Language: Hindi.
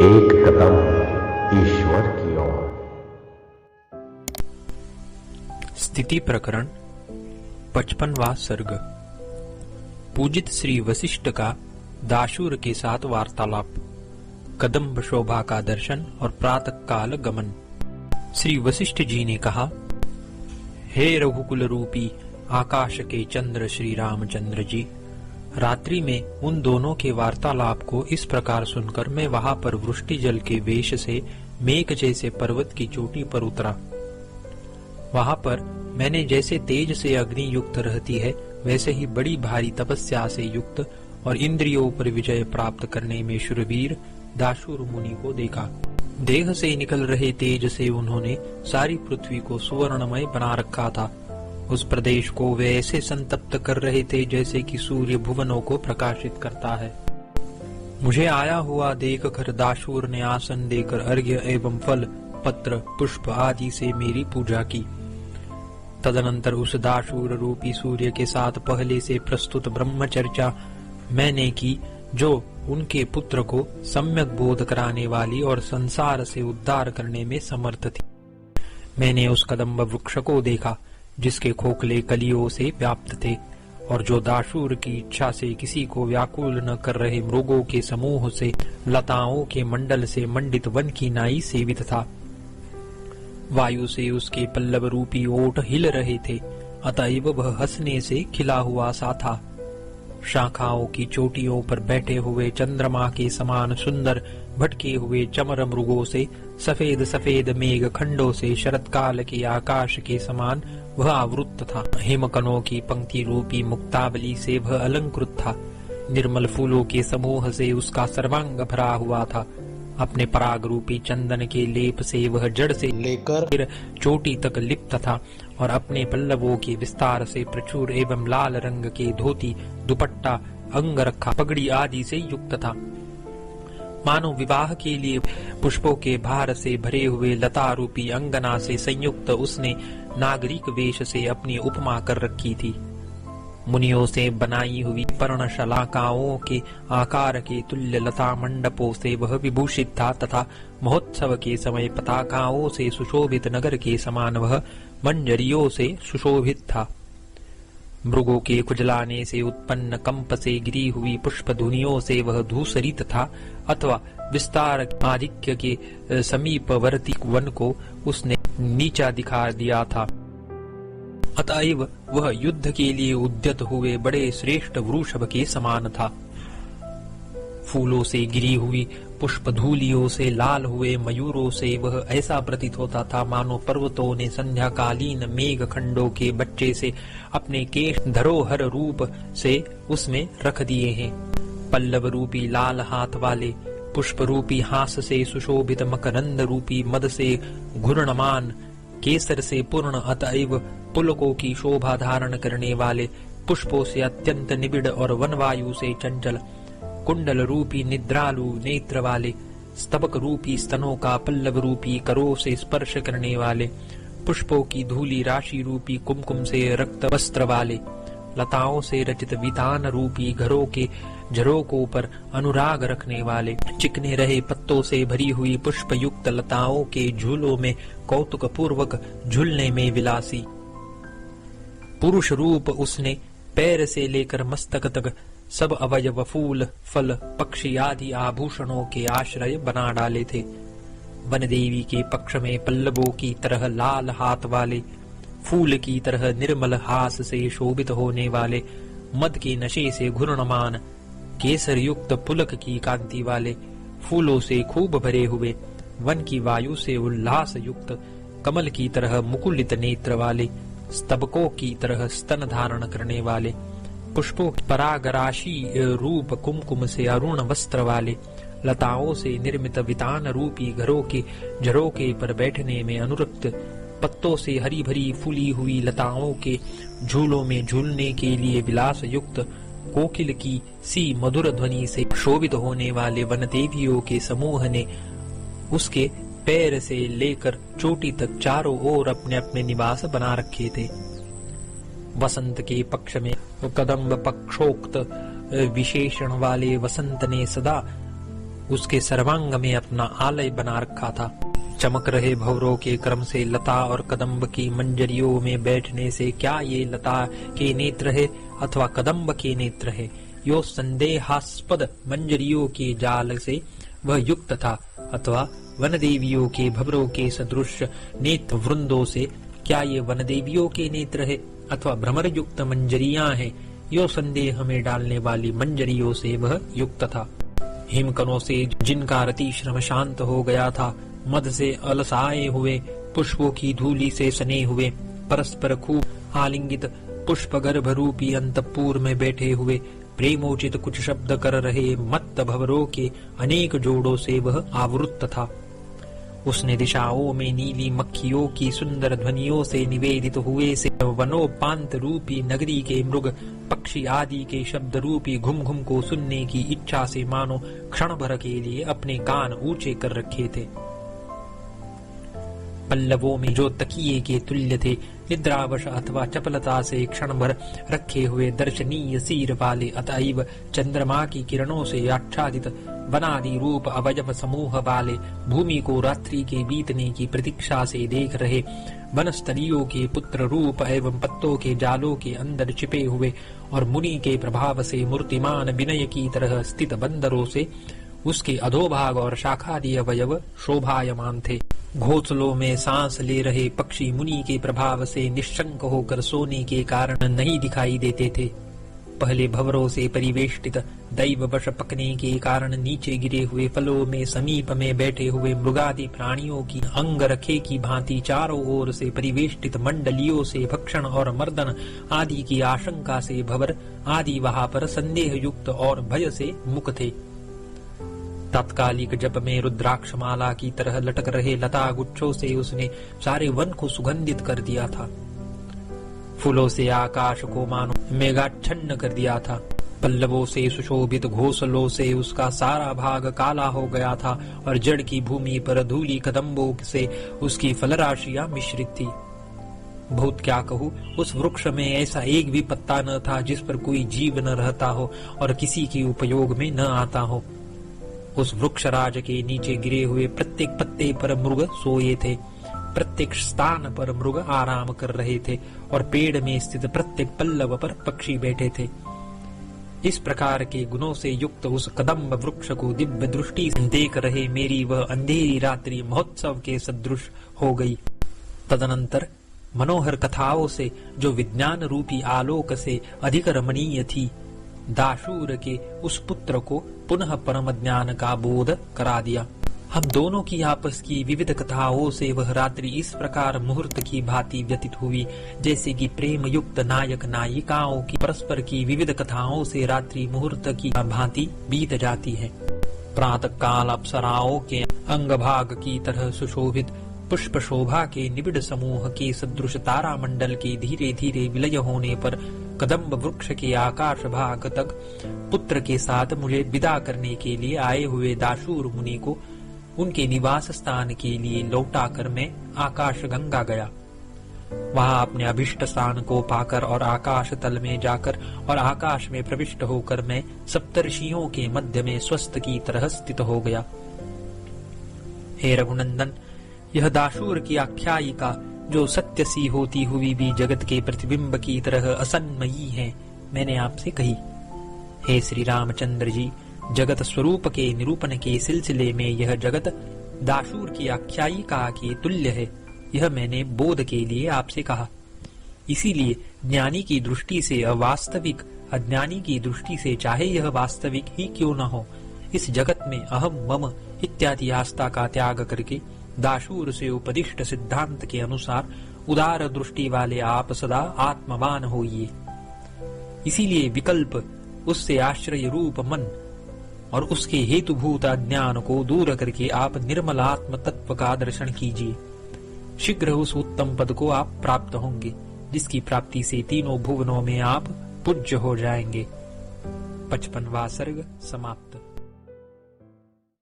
एक कदम ईश्वर की ओर। स्थिति प्रकरण 55वां सर्ग। पूजित श्री वशिष्ठ का दाशूर के साथ वार्तालाप, कदम्ब शोभा का दर्शन और प्रातः काल गमन। श्री वशिष्ठ जी ने कहा, हे रघुकुल रूपी आकाश के चंद्र श्री रामचंद्र जी, रात्रि में उन दोनों के वार्तालाप को इस प्रकार सुनकर मैं वहां पर वृष्टि जल के वेश से मेघ जैसे पर्वत की चोटी पर उतरा। वहां पर मैंने जैसे तेज से अग्नि युक्त रहती है, वैसे ही बड़ी भारी तपस्या से युक्त और इंद्रियों पर विजय प्राप्त करने में शूरवीर दाशूर मुनि को देखा। देह से निकल रहे तेज से उन्होंने सारी पृथ्वी को सुवर्णमय बना रखा था। उस प्रदेश को वे ऐसे संतप्त कर रहे थे जैसे कि सूर्य भुवनों को प्रकाशित करता है। मुझे आया हुआ देख कर दाशूर ने आसन देकर अर्घ्य एवं फल, पत्र, पुष्प आदि से मेरी पूजा की। तदनंतर उस दाशूर रूपी सूर्य के साथ पहले से प्रस्तुत ब्रह्मचर्चा मैंने की, जो उनके पुत्र को सम्यक बोध कराने वाली और संसार से उद्धार करने में समर्थ थी। मैंने उस कदम्ब वृक्ष को देखा जिसके खोखले कलियों से व्याप्त थे और जो दाशूर की इच्छा से किसी को व्याकुल न कर रहे मृगों के समूह से, लताओं के मंडल से मंडित वन की नाई सेवित था। वायु से उसके पल्लव रूपी ओठ हिल रहे थे, अतएव वह हंसने से खिला हुआ सा था। शाखाओं की चोटियों पर बैठे हुए चंद्रमा के समान सुंदर भटके हुए चमर मृगों से, सफेद सफेद मेघ खंडों से शरतकाल के आकाश के समान वह आवृत था। हिमकणों की पंक्ति रूपी मुक्तावली से वह अलंकृत था। निर्मल फूलों के समूह से उसका सर्वांग भरा हुआ था। अपने पराग रूपी चंदन के लेप से वह जड़ से लेकर चोटी तक लिप्त था और अपने पल्लवों के विस्तार से प्रचुर एवं लाल रंग के धोती, दुपट्टा, अंगरखा, पगड़ी आदि से युक्त था। मानो विवाह के लिए पुष्पों के भार से भरे हुए लता रूपी अंगना से संयुक्त उसने नागरिक वेश से अपनी उपमा कर रखी थी। मुनियों से बनाई हुई पर्णशलाकाओं के आकार के तुल्य लता मंडपों से वह विभूषित था तथा महोत्सव के समय पताकाओं से सुशोभित नगर के समान वह मंजरियों से सुशोभित था। मृगों के खुजलाने से उत्पन्न कंप से गिरी हुई पुष्प धुनियों से वह धूसरित था, अथवा विस्तार आधिक्य के समीपवर्ती वन को उसने नीचा दिखा दिया था। अतएव वह युद्ध के लिए उद्यत हुए बड़े श्रेष्ठ वृषभ के समान था। फूलों से गिरी हुई पुष्प धूलियों से लाल हुए मयूरों से वह ऐसा प्रतीत होता था मानो पर्वतों ने संध्याकालीन मेघ खंडों के बच्चे से अपने केश धरोहर रूप से उसमें रख दिए हैं। पल्लव रूपी लाल हाथ वाले, पुष्प रूपी हास से सुशोभित, मकरंद रूपी मद से घूर्णमान, केसर से पूर्ण, अतएव पुलकों की शोभा धारण करने वाले, पुष्पों से अत्यंत निबिड़ और वनवायु से चंचल, कुंडल रूपी निद्रालु नेत्र वाले, स्तबक रूपी स्तनों का पल्लव रूपी करों से स्पर्श करने वाले, पुष्पों की धूली राशि रूपी कुमकुम से रक्त वस्त्र वाले, लताओं से रचित वितान रूपी घरों के झरोकों पर अनुराग रखने वाले, चिकने रहे पत्तों से भरी हुई पुष्प युक्त लताओं के झूलों में कौतुक पूर्वक झूलने में विलासी। पुरुष रूप उसने पैर से लेकर मस्तक तक सब अवयव फूल, फल, पक्षी आदि आभूषणों के आश्रय बना डाले थे। वन देवी के पक्ष में पल्लवों की तरह लाल हाथ वाले, फूल की तरह निर्मल हास से शोभित होने वाले, मद के नशे से घूर्णमान, केसर युक्त पुलक की कांति वाले, फूलों से खूब भरे हुए, वन की वायु से उल्लास युक्त, कमल की तरह मुकुलित नेत्र वाले, स्तबकों की तरह स्तन धारण करने वाले, पुष्पों परागराशि रूप कुमकुम से अरुण वस्त्र वाले, लताओं से निर्मित वितान रूपी घरों के झरोके पर बैठने में अनुरक्त, पत्तों से हरी भरी फूली हुई लताओं के झूलों में झूलने के लिए विलास युक्त, कोकिल की सी मधुर ध्वनि से शोभित होने वाले वन देवियों के समूह ने उसके पैर से लेकर चोटी तक चारों ओर अपने अपने निवास बना रखे थे। वसंत के पक्ष में कदम्ब पक्षोक्त विशेषण वाले वसंत ने सदा उसके सर्वांग में अपना आलय बना रखा था। चमक रहे भंवरों के क्रम से लता और कदम्ब की मंजरियों में बैठने से क्या ये लता के नेत्र है अथवा कदम्ब के नेत्र है? यो संदेहास्पद मंजरियों के जाल से वह युक्त था अथवा वनदेवियों के भंवरों के सदृश नेत्र वृंदों से क्या ये वनदेवियों के नेत्र है अथवा भ्रमर युक्त मंजरियां हैं? यो संदेह में डालने वाली मंजरियों से वह युक्त था। हिमकणों से जिनका रति श्रम शांत हो गया था, मद से अलसाए हुए, पुष्पों की धूली से सने हुए, परस्पर खूब आलिंगित पुष्प गर्भ रूपी अंतपुर में बैठे हुए, प्रेमोचित कुछ शब्द कर रहे मत्त भंवरों के अनेक जोड़ों से वह आवृत्त था। उसने दिशाओं में नीली मक्खियों की सुंदर ध्वनियों से निवेदित हुए से वनोपांत रूपी नगरी के मृग पक्षी आदि के शब्द रूपी घुम घुम को सुनने की इच्छा से मानो क्षण भर के लिए अपने कान ऊंचे कर रखे थे। पल्लवों में जो तकिए के तुल्य थे, निद्रावश अथवा चपलता से क्षण भर रखे हुए दर्शनीय सिर वाले अतएव चंद्रमा की किरणों से आच्छादित वनादि रूप अवयव समूह वाले, भूमि को रात्रि के बीतने की प्रतीक्षा से देख रहे वनस्थलियों के पुत्र रूप एवं पत्तों के जालों के अंदर छिपे हुए और मुनि के प्रभाव से मूर्तिमान विनय की तरह स्थित बंदरों से उसके अधोभाग और शाखादि अवयव शोभायमान थे। घोंसलों में सांस ले रहे पक्षी मुनि के प्रभाव से निश्शंक होकर सोने के कारण नहीं दिखाई देते थे। पहले भंवरों से परिवेष्टित दैववश पकने के कारण नीचे गिरे हुए फलों में समीप में बैठे हुए मृगादि प्राणियों की अंग रखे की भांति चारों ओर से परिवेष्टित मंडलियों से भक्षण और मर्दन आदि की आशंका से भंवर आदि वहां पर संदेह युक्त और भय से मुक्त थे। तात्कालिक जप में रुद्राक्षमाला की तरह लटक रहे लता गुच्छों से उसने सारे वन को सुगंधित कर दिया था। फूलों से आकाश को मानो मेघाच्छन्न कर दिया था। पल्लवों से सुशोभित घोंसलों से उसका सारा भाग काला हो गया था और जड़ की भूमि पर धूली कदम्बों से उसकी फलराशियां मिश्रित थी। बहुत क्या कहूँ, उस वृक्ष में ऐसा एक भी पत्ता न था जिस पर कोई जीव न रहता हो और किसी के उपयोग में न आता हो। उस वृक्ष राज के नीचे गिरे हुए प्रत्येक पत्ते पर मृग सोए थे, प्रत्येक स्थान पर मृग आराम कर रहे थे और पेड़ में स्थित प्रत्येक पल्लव पर पक्षी बैठे थे। इस प्रकार के गुणों से युक्त उस कदम्ब वृक्ष को दिव्य दृष्टि से देख रहे मेरी वह अंधेरी रात्रि महोत्सव के सदृश हो गई। तदनंतर मनोहर कथाओं से जो विज्ञान रूपी आलोक से अधिक रमणीय थी, दाशूर के उस पुत्र को पुनः परम ज्ञान का बोध करा दिया। हम दोनों की आपस की विविध कथाओं से वह रात्रि इस प्रकार मुहूर्त की भांति व्यतीत हुई जैसे कि प्रेम युक्त नायक नायिकाओं की परस्पर की विविध कथाओं से रात्रि मुहूर्त की भांति बीत जाती है। प्रातः काल अप्सराओं के अंग भाग की तरह सुशोभित पुष्प शोभा के निबिड़ समूह के सदृश तारा मंडल के धीरे धीरे विलय होने पर कदम्ब वृक्ष के आकाश भाग तक पुत्र के साथ मुझे विदा करने के लिए आए हुए दाशूर मुनि को उनके निवास स्थान के लिए लौटाकर मैं आकाश गंगा गया। वहां अपने अभिष्ट स्थान को पाकर और आकाश तल में जाकर और आकाश में प्रविष्ट होकर मैं सप्तर्षियों के मध्य में स्वस्थ की तरह स्थित हो गया। हे रघुनंदन, यह दाशूर की आख्यायिका जो सत्य सी होती हुई भी जगत के प्रतिबिंब की तरह असन्मयी है, मैंने आपसे कही। हे श्री रामचंद्र जी, जगत स्वरूप के निरूपण के सिलसिले में यह जगत दाशूर की आख्यायिका के तुल्य है, यह मैंने बोध के लिए आपसे कहा। इसीलिए ज्ञानी की दृष्टि से अवास्तविक, अज्ञानी की दृष्टि से चाहे यह वास्तविक ही क्यों न हो, इस जगत में अहम मम इत्यादि आस्था का त्याग करके दाशूर से उपदिष्ट सिद्धांत के अनुसार उदार दृष्टि वाले आप सदा आत्मवान होइए। इसीलिए विकल्प, उससे आश्रय रूप मन और उसके हेतुभूत अज्ञान को दूर करके आप निर्मल आत्म तत्व का दर्शन कीजिए। शीघ्र उस उत्तम पद को आप प्राप्त होंगे जिसकी प्राप्ति से तीनों भुवनों में आप पूज्य हो जाएंगे। 55वां सर्ग समाप्त।